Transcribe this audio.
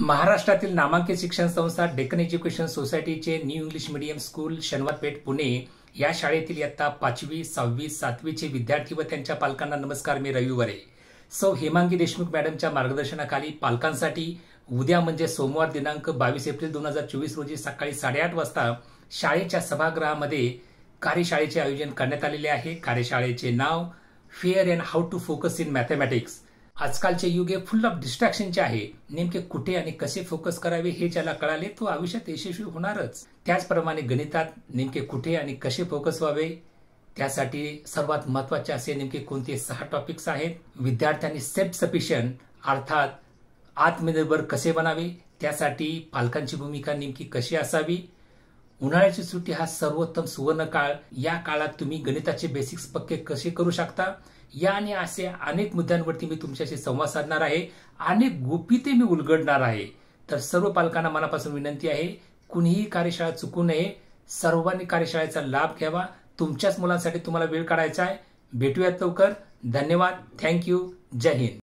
महाराष्ट्रातील नामांकित शिक्षण संस्था डेक्कन एज्युकेशन सोसायटीचे new English medium school Shaniwarpeth Pune या शाळेतील इयत्ता 5वी, 6वी, 7वीचे विद्यार्थी व त्यांच्या पालकांना नमस्कार. मी रविवारे सौ हेमांगी देशमुख मॅडमच्या मार्गदर्शनाखाली पालकांसाठी उद्या म्हणजे सोमवार दिनांक 22 एप्रिल 2024 रोजी सकाळी 8:30 वाजता शाळेच्या सभागृहामध्ये कार्यशाळेचे आयोजन करण्यात आलेले आहे. कार्यशाळेचे नाव fear and how to focus in mathematics. आजकालचे युग हे फुल ऑफ डिस्ट्रॅक्शनचे आहे. नेमके कुठे आणि कसे फोकस करावे हे ज्याला कळाले तो आयुष्यात यशस्वी होणारच. त्याचप्रमाणे गणितात नेमके कुठे आणि कसे फोकस व्हावे त्यासाठी सर्वात महत्त्वाचे असे नेमके कोणते 6 टॉपिक्स आहेत. विद्यार्थ्यांनी सेल्फ सफिशियंट अर्थात आत्मनिर्भर कसे बनावे, त्यासाठी पालकांची भूमिका नेमकी कशी असावी. उन्हाळ्याची सुट्टी हा सर्वोत्तम सुवर्ण काळ. या काळात तुम्ही गणिताचे बेसिक्स पक्के कसे करू शकता या आणि असे अनेक मुद्द्यांवरती मी तुमच्याशी संवाद साधणार आहे. अनेक गुपिते मी उलगडणार आहे. तर सर्व पालकांना मनापासून विनंती आहे, कुणीही कार्यशाळा चुकू नये. सर्वांनी कार्यशाळेचा लाभ घ्यावा. तुमच्याच मुलांसाठी तुम्हाला वेळ काढायचा आहे. भेटूयात लवकर. धन्यवाद. थँक्यू. जय हिंद.